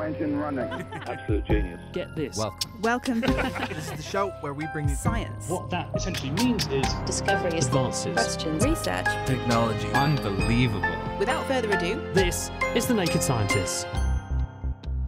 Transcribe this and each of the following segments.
turbo engine running. Absolute genius. Get this. Welcome. This is the show where we bring you Science. What that essentially means is discoveries, Advances. questions, Research. technology. Unbelievable. Without further ado, This is The Naked Scientists.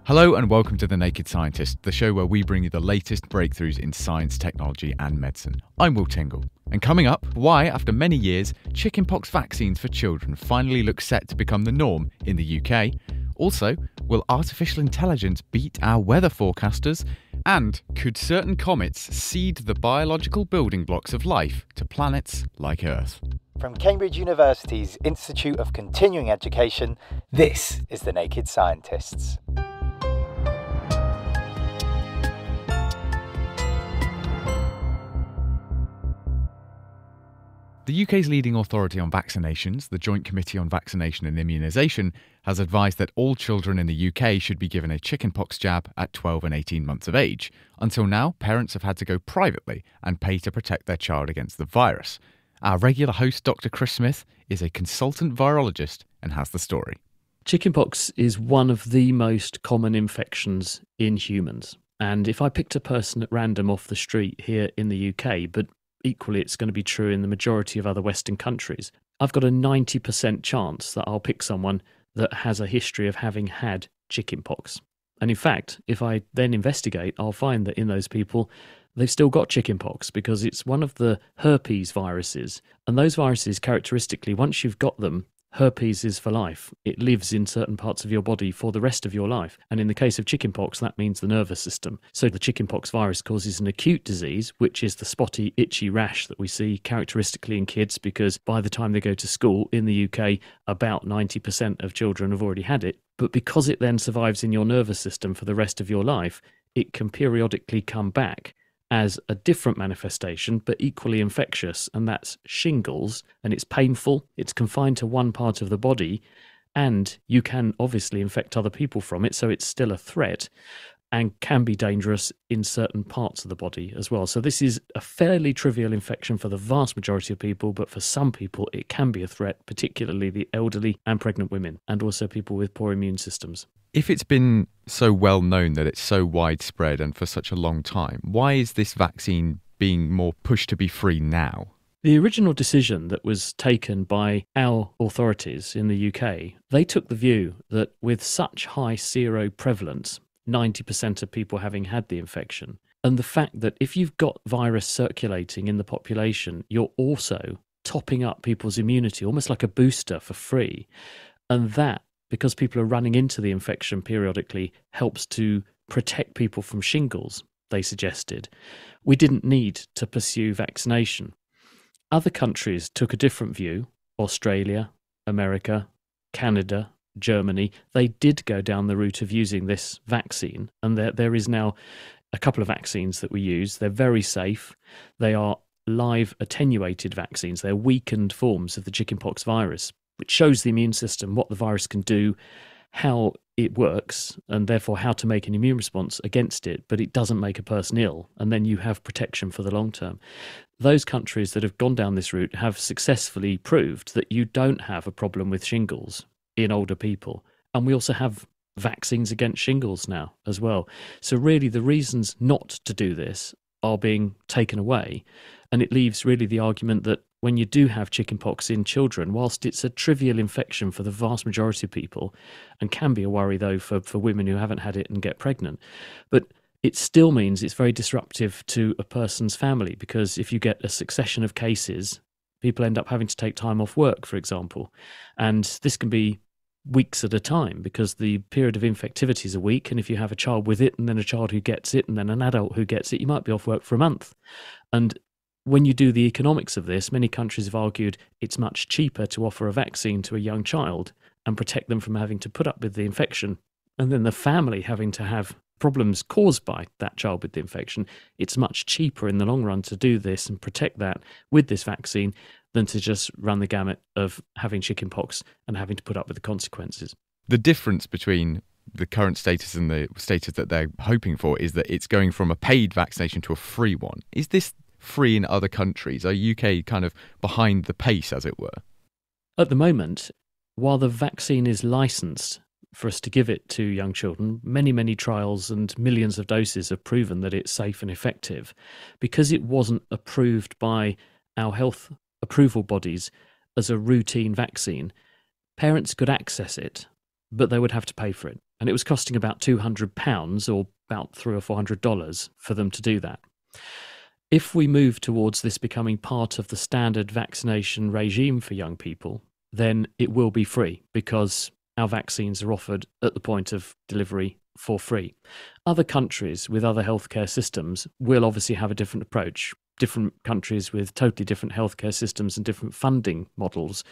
Hello and welcome to The Naked Scientist, the show where we bring you the latest breakthroughs in science, technology and medicine. I'm Will Tingle. And coming up, why, after many years, chickenpox vaccines for children finally look set to become the norm in the UK. Also, will artificial intelligence beat our weather forecasters? And could certain comets seed the biological building blocks of life to planets like Earth? From Cambridge University's Institute of Continuing Education, this is The Naked Scientists. The UK's leading authority on vaccinations, the Joint Committee on Vaccination and Immunisation, has advised that all children in the UK should be given a chickenpox jab at 12 and 18 months of age. Until now, parents have had to go privately and pay to protect their child against the virus. Our regular host, Dr. Chris Smith, is a consultant virologist and has the story. Chickenpox is one of the most common infections in humans. And if I picked a person at random off the street here in the UK, but equally it's going to be true in the majority of other Western countries, I've got a 90% chance that I'll pick someone that has a history of having had chickenpox. And in fact, if I then investigate, I'll find that in those people, they've still got chickenpox because it's one of the herpes viruses. And those viruses, characteristically, once you've got them, herpes is for life. It lives in certain parts of your body for the rest of your life. And in the case of chickenpox, that means the nervous system. So the chickenpox virus causes an acute disease, which is the spotty, itchy rash that we see characteristically in kids, because by the time they go to school in the UK, about 90% of children have already had it. But because it then survives in your nervous system for the rest of your life, it can periodically come back as a different manifestation, but equally infectious, and that's shingles. And it's painful, it's confined to one part of the body, and you can obviously infect other people from it, so it's still a threat and can be dangerous in certain parts of the body as well. So this is a fairly trivial infection for the vast majority of people, but for some people it can be a threat, particularly the elderly and pregnant women, and also people with poor immune systems. If it's been so well known that it's so widespread and for such a long time, why is this vaccine being more pushed to be free now? The original decision that was taken by our authorities in the UK, they took the view that with such high seroprevalence, 90% of people having had the infection, and the fact that if you've got virus circulating in the population, you're also topping up people's immunity, almost like a booster for free. And that, because people are running into the infection periodically, helps to protect people from shingles, they suggested. We didn't need to pursue vaccination. Other countries took a different view. Australia, America, Canada, Germany, they did go down the route of using this vaccine. And there is now a couple of vaccines that we use. They're very safe. They are live attenuated vaccines. They're weakened forms of the chickenpox virus, which shows the immune system what the virus can do, how it works, and therefore how to make an immune response against it, but it doesn't make a person ill, and then you have protection for the long term. Those countries that have gone down this route have successfully proved that you don't have a problem with shingles in older people, and we also have vaccines against shingles now as well. So really the reasons not to do this are being taken away, and it leaves really the argument that when you do have chickenpox in children, whilst it's a trivial infection for the vast majority of people, and can be a worry though for women who haven't had it and get pregnant, but it still means it's very disruptive to a person's family, because if you get a succession of cases, people end up having to take time off work, for example. And this can be weeks at a time, because the period of infectivity is a week, and if you have a child with it and then a child who gets it and then an adult who gets it, you might be off work for a month. And when you do the economics of this, many countries have argued it's much cheaper to offer a vaccine to a young child and protect them from having to put up with the infection, and then the family having to have problems caused by that child with the infection. It's much cheaper in the long run to do this and protect that with this vaccine than to just run the gamut of having chickenpox and having to put up with the consequences. The difference between the current status and the status that they're hoping for is that it's going from a paid vaccination to a free one. Is this free in other countries? Are UK kind of behind the pace, as it were? At the moment, while the vaccine is licensed for us to give it to young children. Many, many trials and millions of doses have proven that it's safe and effective. Because it wasn't approved by our health approval bodies as a routine vaccine, parents could access it, but they would have to pay for it. And it was costing about £200 or about $300 or $400 for them to do that. If we move towards this becoming part of the standard vaccination regime for young people, then it will be free, because our vaccines are offered at the point of delivery for free. Other countries with other healthcare systems will obviously have a different approach. Different countries with totally different healthcare systems and different funding models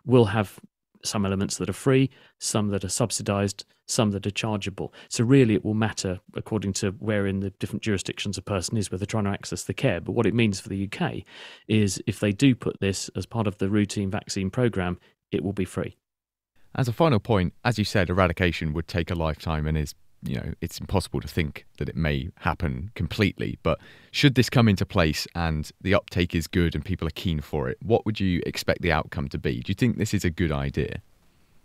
will have some elements that are free, some that are subsidised, some that are chargeable. So really it will matter according to where in the different jurisdictions a person is, where they're trying to access the care. But what it means for the UK is if they do put this as part of the routine vaccine programme, it will be free. As a final point, as you said, eradication would take a lifetime and is, it's impossible to think that it may happen completely. But should this come into place and the uptake is good and people are keen for it, what would you expect the outcome to be? Do you think this is a good idea?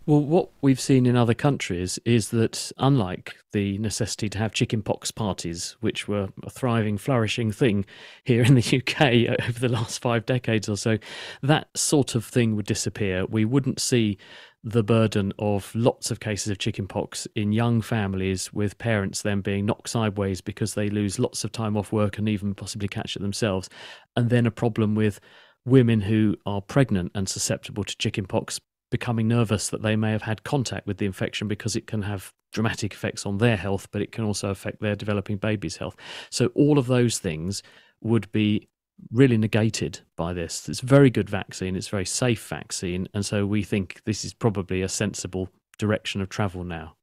Well, what we've seen in other countries is that, unlike the necessity to have chickenpox parties, which were a thriving, flourishing thing here in the UK over the last 5 decades or so, that sort of thing would disappear. We wouldn't see the burden of lots of cases of chickenpox in young families, with parents then being knocked sideways because they lose lots of time off work and even possibly catch it themselves. And then a problem with women who are pregnant and susceptible to chickenpox becoming nervous that they may have had contact with the infection, because it can have dramatic effects on their health, but it can also affect their developing baby's health. So all of those things would be really negated by this. It's a very good vaccine, it's a very safe vaccine, and so we think this is probably a sensible direction of travel now.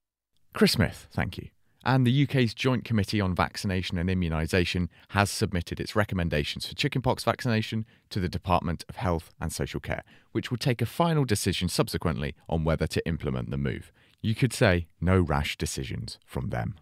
Chris Smith, thank you. And the UK's Joint Committee on Vaccination and Immunisation has submitted its recommendations for chickenpox vaccination to the Department of Health and Social Care, which will take a final decision subsequently on whether to implement the move. You could say no rash decisions from them.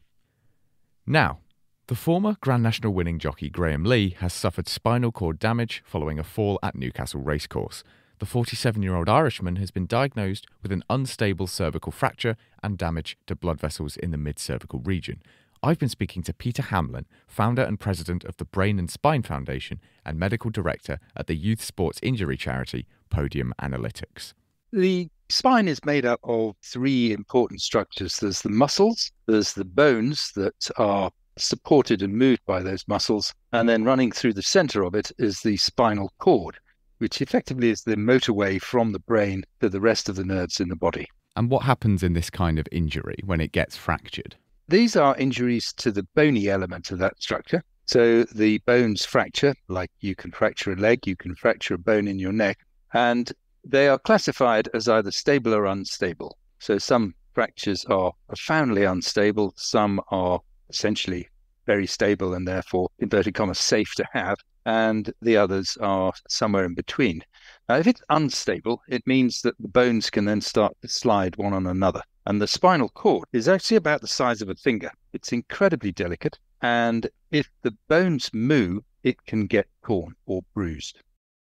Now, the former Grand National winning jockey Graham Lee has suffered spinal cord damage following a fall at Newcastle Racecourse. The 47-year-old Irishman has been diagnosed with an unstable cervical fracture and damage to blood vessels in the mid-cervical region. I've been speaking to Peter Hamlin, founder and president of the Brain and Spine Foundation and medical director at the youth sports injury charity Podium Analytics. The spine is made up of 3 important structures. There's the muscles, there's the bones that are supported and moved by those muscles, and then running through the centre of it is the spinal cord, which effectively is the motorway from the brain to the rest of the nerves in the body. And what happens in this kind of injury when it gets fractured? These are injuries to the bony element of that structure. So the bones fracture, like you can fracture a leg, you can fracture a bone in your neck, and they are classified as either stable or unstable. So some fractures are profoundly unstable, some are essentially very stable and therefore, inverted commas, safe to have, and the others are somewhere in between. Now, if it's unstable, it means that the bones can then start to slide one on another. And the spinal cord is actually about the size of a finger. It's incredibly delicate, and if the bones move, it can get torn or bruised.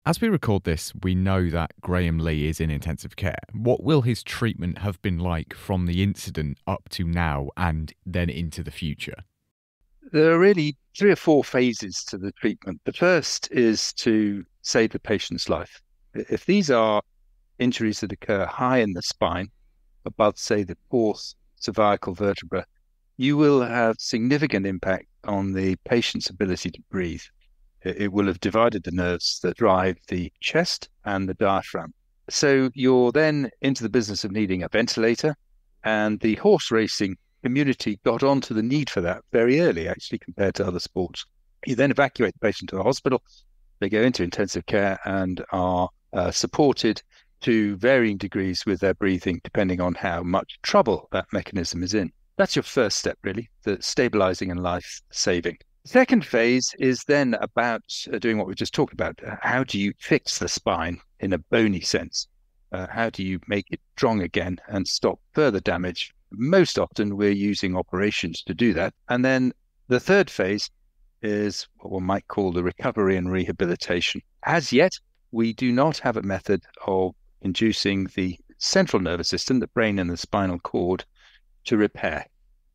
As we record this, we know that Graham Lee is in intensive care. What will his treatment have been like from the incident up to now and then into the future? There are really 3 or 4 phases to the treatment. The first is to save the patient's life. If these are injuries that occur high in the spine, above, say, the 4th cervical vertebra, you will have significant impact on the patient's ability to breathe. It will have divided the nerves that drive the chest and the diaphragm. So you're then into the business of needing a ventilator, and the horse racing community got onto the need for that very early, actually, compared to other sports. You then evacuate the patient to a hospital. They go into intensive care and are supported to varying degrees with their breathing, depending on how much trouble that mechanism is in. That's your first step, really, the stabilizing and life-saving. The second phase is then about doing what we just talked about. How do you fix the spine in a bony sense? How do you make it strong again and stop further damage? Most often we're using operations to do that. And then the third phase is what one might call the recovery and rehabilitation. As yet, we do not have a method of inducing the central nervous system, the brain and the spinal cord, to repair.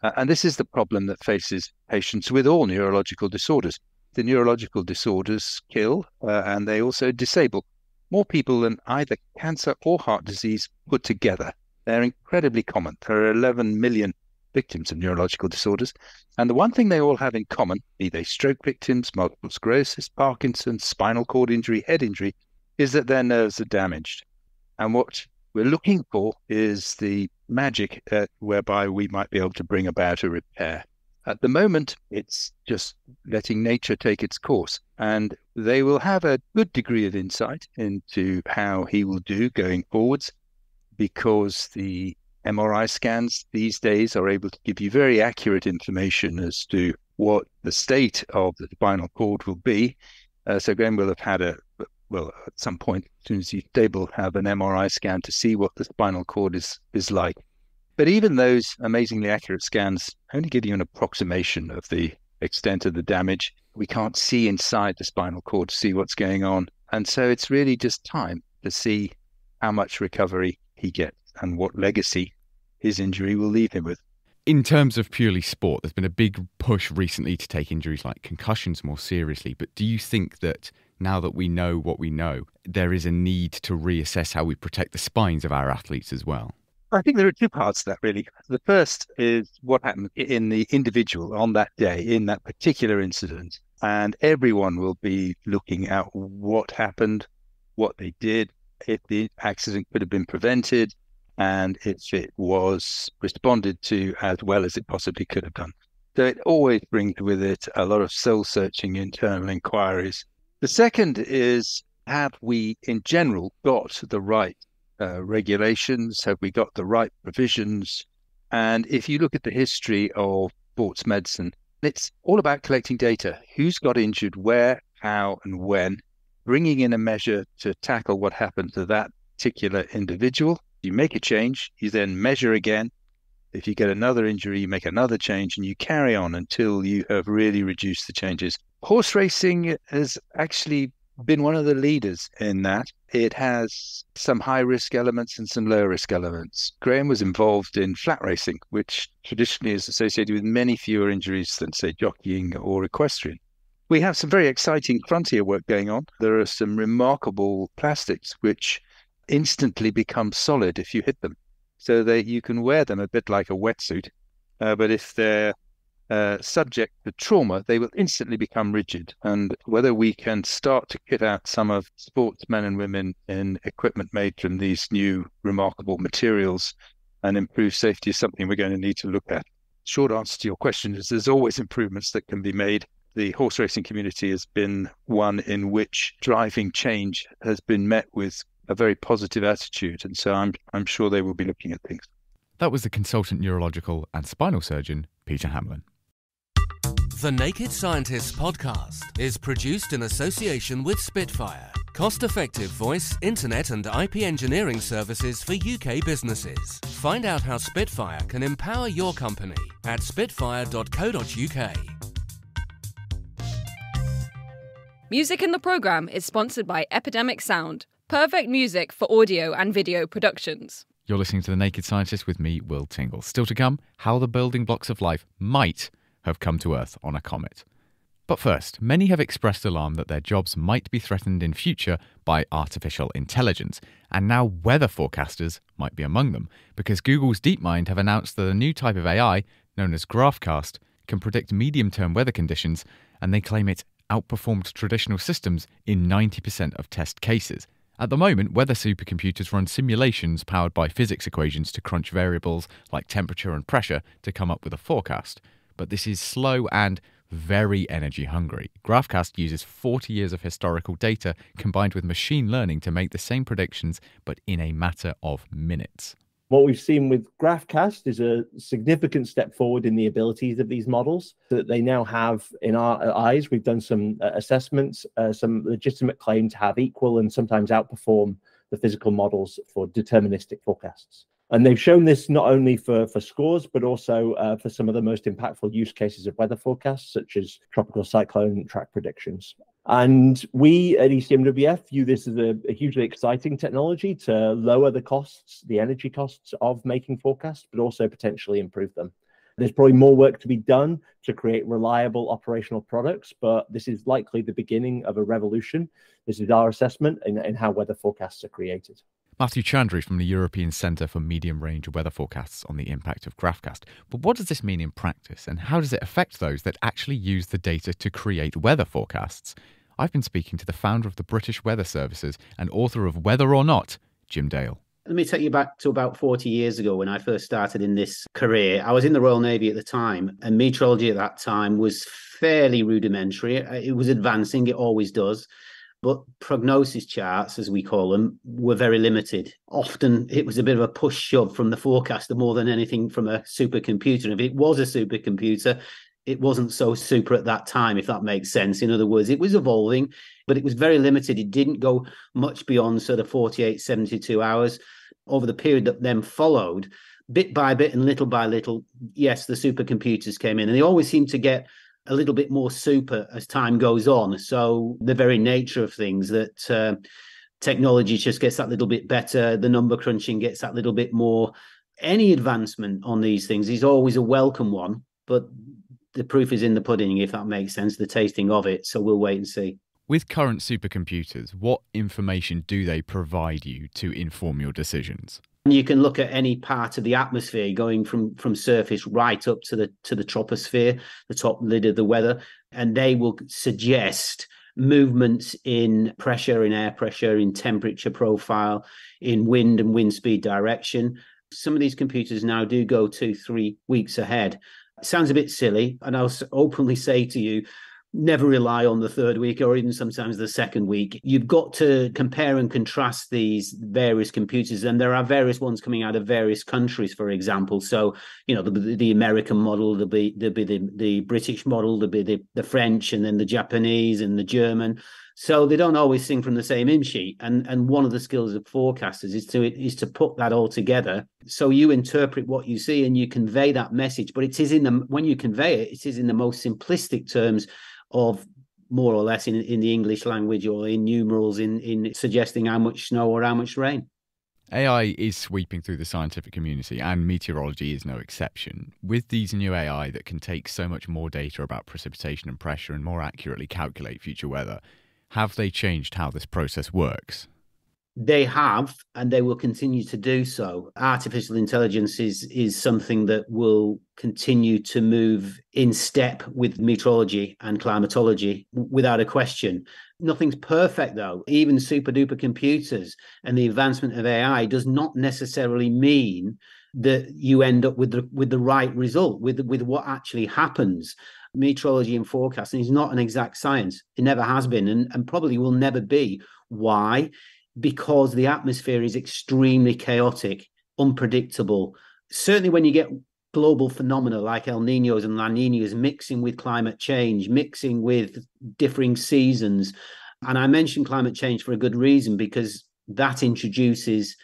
And this is the problem that faces patients with all neurological disorders. The neurological disorders kill and they also disable more people than either cancer or heart disease put together. They're incredibly common. There are 11 million victims of neurological disorders. And the one thing they all have in common, be they stroke victims, multiple sclerosis, Parkinson's, spinal cord injury, head injury, is that their nerves are damaged. And what we're looking for is the magic whereby we might be able to bring about a repair. At the moment, it's just letting nature take its course, and they will have a good degree of insight into how he will do going forwards, because the MRI scans these days are able to give you very accurate information as to what the state of the spinal cord will be. So Graham will have had at some point, as soon as he's stable, have an MRI scan to see what the spinal cord is like. But even those amazingly accurate scans only give you an approximation of the extent of the damage. We can't see inside the spinal cord to see what's going on. And so it's really just time to see how much recovery he gets and what legacy his injury will leave him with. In terms of purely sport, there's been a big push recently to take injuries like concussions more seriously. But do you think that now that we know what we know, there is a need to reassess how we protect the spines of our athletes as well? I think there are two parts to that, really. The first is what happened in the individual on that day, in that particular incident. And everyone will be looking at what happened, what they did, if the accident could have been prevented, and if it was responded to as well as it possibly could have done. So it always brings with it a lot of soul-searching internal inquiries. The second is, have we in general got the right regulations? Have we got the right provisions? And if you look at the history of sports medicine, it's all about collecting data. Who's got injured, where, how, and when, bringing in a measure to tackle what happened to that particular individual. You make a change, you then measure again. If you get another injury, you make another change, and you carry on until you have really reduced the changes. Horse racing has actually been one of the leaders in that. It has some high-risk elements and some low-risk elements. Graham was involved in flat racing, which traditionally is associated with many fewer injuries than, say, jockeying or equestrian. We have some very exciting frontier work going on. There are some remarkable plastics which instantly become solid if you hit them, so that you can wear them a bit like a wetsuit. But if they're subject to trauma, they will instantly become rigid. And whether we can start to kit out some of sportsmen and women in equipment made from these new remarkable materials and improve safety is something we're going to need to look at. Short answer to your question is there's always improvements that can be made. The horse racing community has been one in which driving change has been met with a very positive attitude. And so I'm sure they will be looking at things. That was the consultant neurological and spinal surgeon, Peter Hamlin. The Naked Scientists podcast is produced in association with Spitfire, cost-effective voice, internet and IP engineering services for UK businesses. Find out how Spitfire can empower your company at spitfire.co.uk. Music in the programme is sponsored by Epidemic Sound, perfect music for audio and video productions. You're listening to The Naked Scientist with me, Will Tingle. Still to come, how the building blocks of life might have come to Earth on a comet. But first, many have expressed alarm that their jobs might be threatened in future by artificial intelligence, and now weather forecasters might be among them, because Google's DeepMind have announced that a new type of AI, known as GraphCast, can predict medium-term weather conditions, and they claim it outperformed traditional systems in 90% of test cases. At the moment, weather supercomputers run simulations powered by physics equations to crunch variables like temperature and pressure to come up with a forecast. But this is slow and very energy hungry. GraphCast uses 40 years of historical data combined with machine learning to make the same predictions, but in a matter of minutes. What we've seen with GraphCast is a significant step forward in the abilities of these models that they now have in our eyes. We've done some assessments, some legitimate claim to have equal and sometimes outperform the physical models for deterministic forecasts. And they've shown this not only for scores, but also for some of the most impactful use cases of weather forecasts, such as tropical cyclone track predictions. And we at ECMWF view this as a hugely exciting technology to lower the costs, the energy costs of making forecasts, but also potentially improve them. There's probably more work to be done to create reliable operational products, but this is likely the beginning of a revolution. This is our assessment in how weather forecasts are created. Matthew Chandry from the European Centre for Medium Range Weather Forecasts on the impact of GraphCast. But what does this mean in practice, and how does it affect those that actually use the data to create weather forecasts? I've been speaking to the founder of the British Weather Services and author of Weather or Not, Jim Dale. Let me take you back to about 40 years ago when I first started in this career. I was in the Royal Navy at the time, and meteorology at that time was fairly rudimentary. It was advancing, it always does. But prognosis charts, as we call them, were very limited. Often it was a bit of a push shove from the forecaster more than anything from a supercomputer. If it was a supercomputer, it wasn't so super at that time, if that makes sense. In other words, it was evolving, but it was very limited. It didn't go much beyond sort of 48, 72 hours. Over the period that then followed, bit by bit and little by little, yes, the supercomputers came in, and they always seem to get a little bit more super as time goes on. So the very nature of things that technology just gets that little bit better, the number crunching gets that little bit more. Any advancement on these things is always a welcome one, but the proof is in the pudding, if that makes sense, the tasting of it. So we'll wait and see. With current supercomputers, what information do they provide you to inform your decisions? You can look at any part of the atmosphere going from surface right up to the troposphere, the top lid of the weather, and they will suggest movements in pressure, in air pressure, in temperature profile, in wind and wind speed direction. Some of these computers now do go 2-3 weeks ahead. It sounds a bit silly, and I'll openly say to you, never rely on the third week or even sometimes the second week. You've got to compare and contrast these various computers, and there are various ones coming out of various countries, for example. So, the American model, there'll be the British model, there'll be the French, and then the Japanese and the German. So they don't always sing from the same hymn sheet. And one of the skills of forecasters is to put that all together. So you interpret what you see and you convey that message. But when you convey it, it is in the most simplistic terms of more or less in the English language or in numerals in suggesting how much snow or how much rain. AI is sweeping through the scientific community, and meteorology is no exception. With these new AI that can take so much more data about precipitation and pressure and more accurately calculate future weather, have they changed how this process works? They have, and they will continue to do so. Artificial intelligence is something that will continue to move in step with meteorology and climatology without a question. Nothing's perfect, though. Even super duper computers and the advancement of AI does not necessarily mean that you end up with the right result, with what actually happens. Meteorology and forecasting is not an exact science. It never has been, and probably will never be. Why? Because the atmosphere is extremely chaotic, unpredictable. Certainly when you get global phenomena like El Niños and La Niñas mixing with climate change, mixing with differing seasons. And I mention climate change for a good reason, because that introduces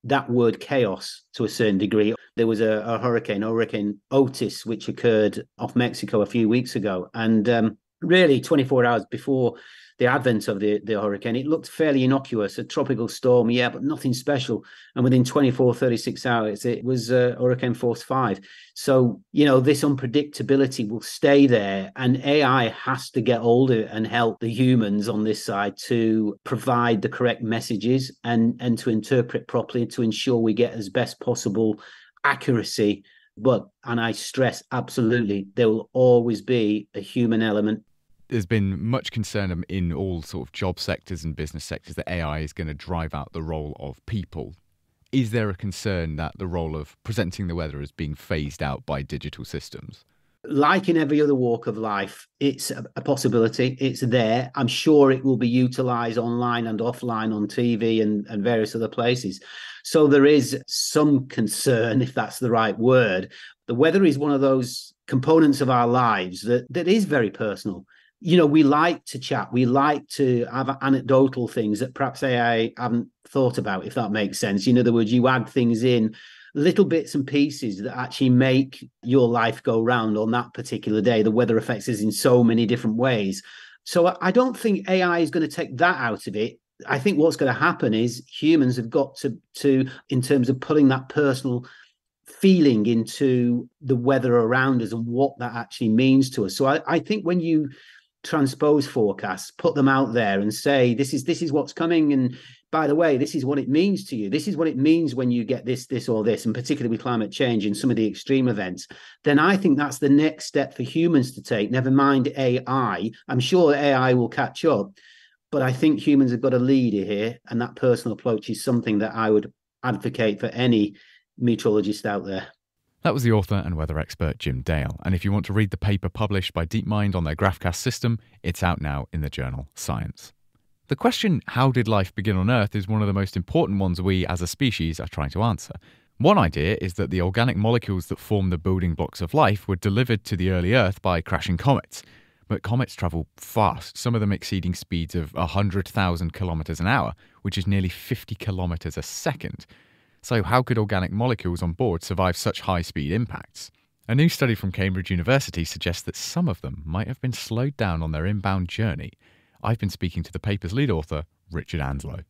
that word chaos to a certain degree. There was a Hurricane Otis, which occurred off Mexico a few weeks ago. And really 24 hours before the advent of the hurricane, it looked fairly innocuous, a tropical storm, yeah, but nothing special. And within 24, 36 hours, it was Hurricane Force 5. So, this unpredictability will stay there, and AI has to get older and help the humans on this side to provide the correct messages and to interpret properly to ensure we get as best possible accuracy. But, and I stress, absolutely, there will always be a human element. There's been much concern in all sort of job sectors and business sectors that AI is going to drive out the role of people. Is there a concern that the role of presenting the weather is being phased out by digital systems? Like in every other walk of life, it's a possibility. It's there. I'm sure it will be utilised online and offline on TV and various other places. So there is some concern, if that's the right word. The weather is one of those components of our lives that is very personal. We like to chat. We like to have anecdotal things that perhaps AI haven't thought about, if that makes sense. In other words, you add things in, little bits and pieces that actually make your life go round on that particular day. The weather affects us in so many different ways. So I don't think AI is going to take that out of it. I think what's going to happen is humans have got to in terms of putting that personal feeling into the weather around us and what that actually means to us. So I think when you transpose forecasts, put them out there and say, this is what's coming, and by the way, this is what it means to you. This is what it means when you get this, or this, and particularly with climate change and some of the extreme events, then I think that's the next step for humans to take, never mind AI. I'm sure AI will catch up, but I think humans have got a lead here, and that personal approach is something that I would advocate for any meteorologist out there. That was the author and weather expert Jim Dale. And if you want to read the paper published by DeepMind on their GraphCast system, it's out now in the journal Science. The question, how did life begin on Earth, is one of the most important ones we as a species are trying to answer. One idea is that the organic molecules that form the building blocks of life were delivered to the early Earth by crashing comets. But comets travel fast, some of them exceeding speeds of 100,000 kilometres an hour, which is nearly 50 kilometres a second. So how could organic molecules on board survive such high-speed impacts? A new study from Cambridge University suggests that some of them might have been slowed down on their inbound journey. I've been speaking to the paper's lead author, Richard Anslow.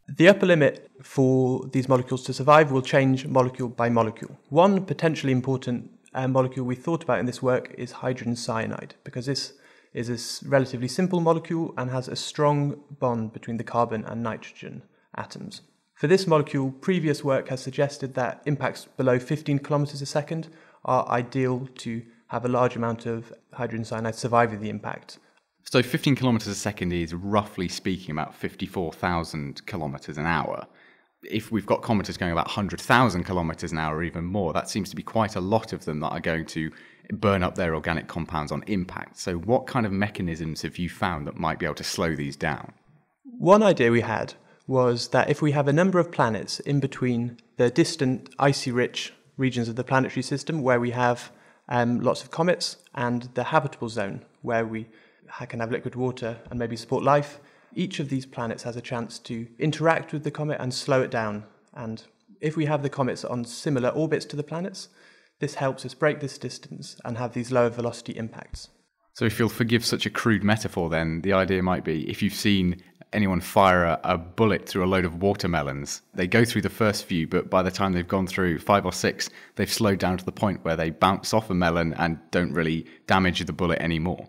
The upper limit for these molecules to survive will change molecule by molecule. One potentially important molecule we thought about in this work is hydrogen cyanide, because this is a relatively simple molecule and has a strong bond between the carbon and nitrogen atoms. For this molecule, previous work has suggested that impacts below 15 kilometers a second are ideal to have a large amount of hydrogen cyanide surviving the impact. So 15 kilometres a second is, roughly speaking, about 54,000 kilometres an hour. If we've got cometers going about 100,000 kilometres an hour or even more, that seems to be quite a lot of them that are going to burn up their organic compounds on impact. So what kind of mechanisms have you found that might be able to slow these down? One idea we had was that if we have a number of planets in between the distant icy-rich regions of the planetary system where we have lots of comets and the habitable zone where we can have liquid water and maybe support life, each of these planets has a chance to interact with the comet and slow it down. And if we have the comets on similar orbits to the planets, this helps us break this distance and have these lower velocity impacts. So if you'll forgive such a crude metaphor, then the idea might be, if you've seen anyone fire a bullet through a load of watermelons, they go through the first few, but by the time they've gone through 5 or 6, they've slowed down to the point where they bounce off a melon and don't really damage the bullet anymore.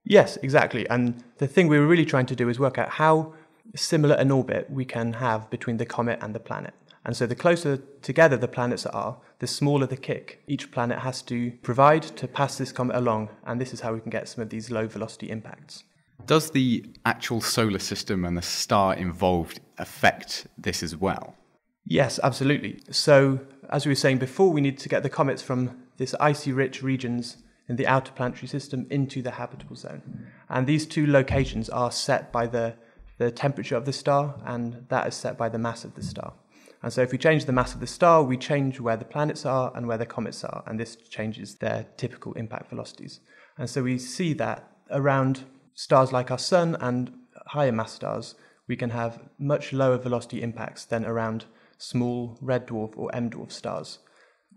Yes, exactly. And the thing we were really trying to do is work out how similar an orbit we can have between the comet and the planet. And so the closer together the planets are, the smaller the kick each planet has to provide to pass this comet along. And this is how we can get some of these low velocity impacts. Does the actual solar system and the star involved affect this as well? Yes, absolutely. So as we were saying before, we need to get the comets from this icy-rich regions in the outer planetary system into the habitable zone. And these two locations are set by the temperature of the star, and that is set by the mass of the star. And so if we change the mass of the star, we change where the planets are and where the comets are, and this changes their typical impact velocities. And so we see that around stars like our Sun and higher mass stars, we can have much lower velocity impacts than around small red dwarf or M dwarf stars,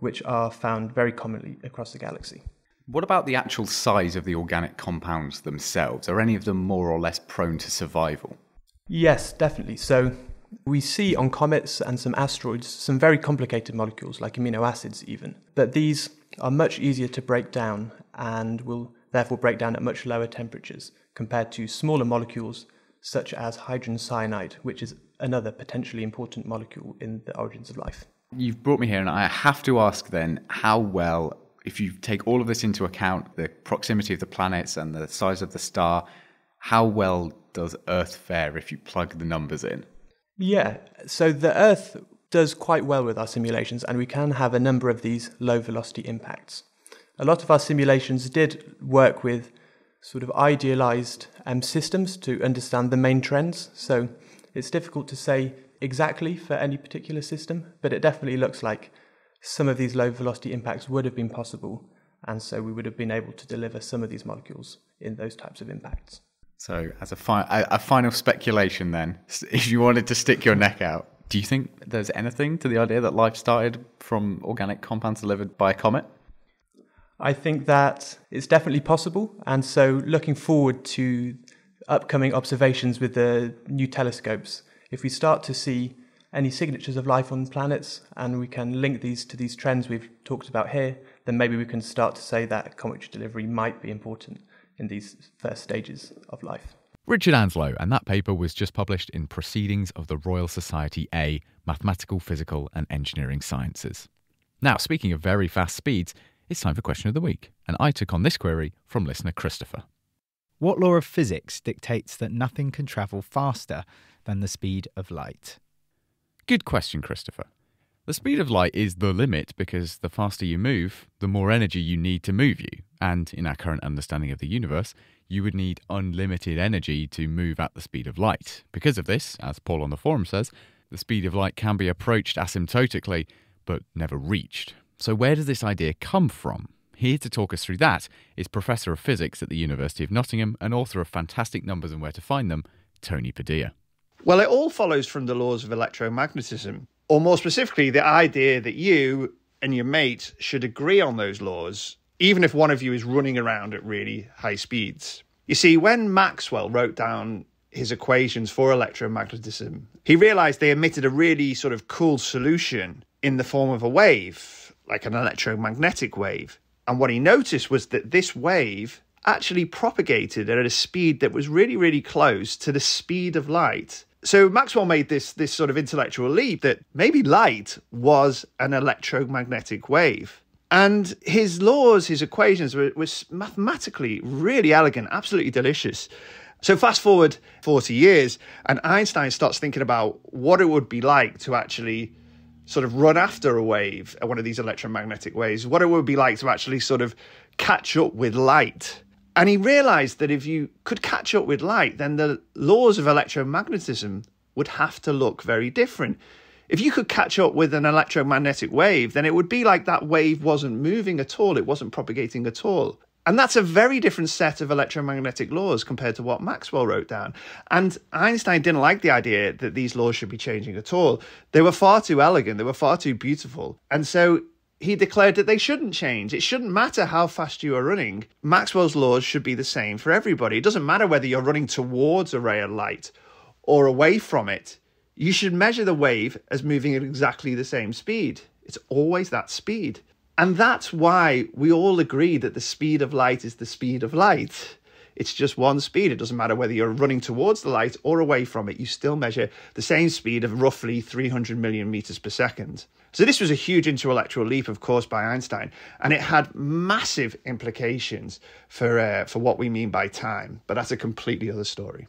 which are found very commonly across the galaxy. What about the actual size of the organic compounds themselves? Are any of them more or less prone to survival? Yes, definitely. So we see on comets and some asteroids some very complicated molecules, like amino acids even. But these are much easier to break down and will therefore break down at much lower temperatures compared to smaller molecules such as hydrogen cyanide, which is another potentially important molecule in the origins of life. You've brought me here, and I have to ask then, how well, if you take all of this into account, the proximity of the planets and the size of the star, how well does Earth fare if you plug the numbers in? Yeah, so the Earth does quite well with our simulations, and we can have a number of these low velocity impacts. A lot of our simulations did work with sort of idealized systems to understand the main trends. So it's difficult to say exactly for any particular system, but it definitely looks like some of these low velocity impacts would have been possible. And so we would have been able to deliver some of these molecules in those types of impacts. So as a final speculation then, if you wanted to stick your neck out, do you think there's anything to the idea that life started from organic compounds delivered by a comet? I think that it's definitely possible. And so looking forward to upcoming observations with the new telescopes, if we start to see any signatures of life on planets and we can link these to these trends we've talked about here, then maybe we can start to say that cometary delivery might be important in these first stages of life. Richard Anslow, and that paper was just published in Proceedings of the Royal Society A, Mathematical, Physical and Engineering Sciences. Now, speaking of very fast speeds, it's time for Question of the Week, and I took on this query from listener Christopher. What law of physics dictates that nothing can travel faster than the speed of light? Good question, Christopher. The speed of light is the limit because the faster you move, the more energy you need to move you. And in our current understanding of the universe, you would need unlimited energy to move at the speed of light. Because of this, as Paul on the forum says, the speed of light can be approached asymptotically, but never reached. So where does this idea come from? Here to talk us through that is Professor of Physics at the University of Nottingham and author of Fantastic Numbers and Where to Find Them, Tony Padilla. Well, it all follows from the laws of electromagnetism, or more specifically, the idea that you and your mate should agree on those laws, even if one of you is running around at really high speeds. You see, when Maxwell wrote down his equations for electromagnetism, he realized they emitted a really sort of cool solution in the form of a wave, like an electromagnetic wave. And what he noticed was that this wave actually propagated at a speed that was really, really close to the speed of light. So Maxwell made this sort of intellectual leap that maybe light was an electromagnetic wave. And his laws, his equations were mathematically really elegant, absolutely delicious. So fast forward 40 years and Einstein starts thinking about what it would be like to actually sort of run after a wave, one of these electromagnetic waves, what it would be like to actually sort of catch up with light. And he realized that if you could catch up with light, then the laws of electromagnetism would have to look very different. If you could catch up with an electromagnetic wave, then it would be like that wave wasn't moving at all. It wasn't propagating at all. And that's a very different set of electromagnetic laws compared to what Maxwell wrote down. And Einstein didn't like the idea that these laws should be changing at all. They were far too elegant. They were far too beautiful. And so he declared that they shouldn't change. It shouldn't matter how fast you are running. Maxwell's laws should be the same for everybody. It doesn't matter whether you're running towards a ray of light or away from it. You should measure the wave as moving at exactly the same speed. It's always that speed. And that's why we all agree that the speed of light is the speed of light. It's just one speed. It doesn't matter whether you're running towards the light or away from it. You still measure the same speed of roughly 300 million meters per second. So this was a huge intellectual leap, of course, by Einstein, and it had massive implications for what we mean by time. But that's a completely other story.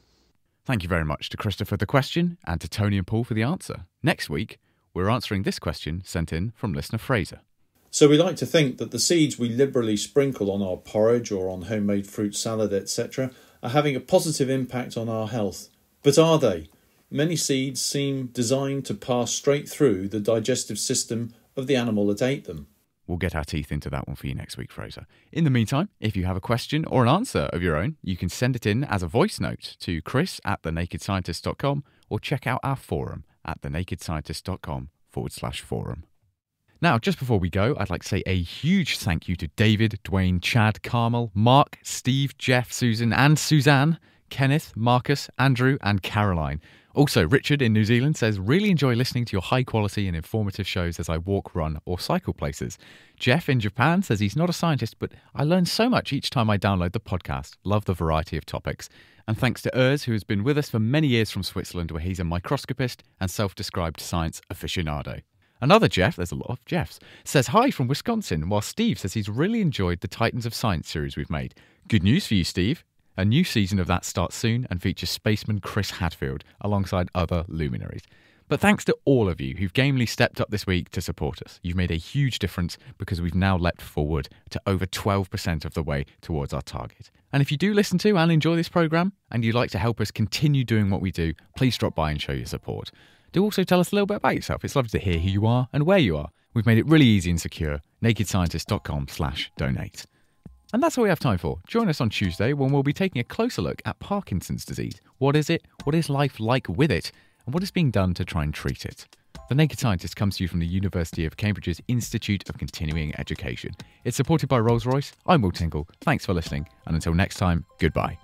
Thank you very much to Christopher for the question and to Tony and Paul for the answer. Next week, we're answering this question sent in from listener Fraser. So we like to think that the seeds we liberally sprinkle on our porridge or on homemade fruit salad, etc., are having a positive impact on our health. But are they? Many seeds seem designed to pass straight through the digestive system of the animal that ate them. We'll get our teeth into that one for you next week, Fraser. In the meantime, if you have a question or an answer of your own, you can send it in as a voice note to chris@thenakedscientist.com or check out our forum at thenakedscientist.com/forum. Now, just before we go, I'd like to say a huge thank you to David, Dwayne, Chad, Carmel, Mark, Steve, Jeff, Susan and Suzanne, Kenneth, Marcus, Andrew and Caroline. Also, Richard in New Zealand says, really enjoy listening to your high quality and informative shows as I walk, run or cycle places. Jeff in Japan says he's not a scientist, but I learn so much each time I download the podcast. Love the variety of topics. And thanks to Urs, who has been with us for many years from Switzerland, where he's a microscopist and self-described science aficionado. Another Jeff, there's a lot of Jeffs, says hi from Wisconsin, while Steve says he's really enjoyed the Titans of Science series we've made. Good news for you, Steve. A new season of that starts soon and features spaceman Chris Hadfield alongside other luminaries. But thanks to all of you who've gamely stepped up this week to support us. You've made a huge difference because we've now leapt forward to over 12% of the way towards our target. And if you do listen to and enjoy this programme and you'd like to help us continue doing what we do, please drop by and show your support. Do also tell us a little bit about yourself. It's lovely to hear who you are and where you are. We've made it really easy and secure. nakedscientist.com/donate. And that's all we have time for. Join us on Tuesday when we'll be taking a closer look at Parkinson's disease. What is it? What is life like with it? And what is being done to try and treat it? The Naked Scientist comes to you from the University of Cambridge's Institute of Continuing Education. It's supported by Rolls-Royce. I'm Will Tingle. Thanks for listening. And until next time, goodbye.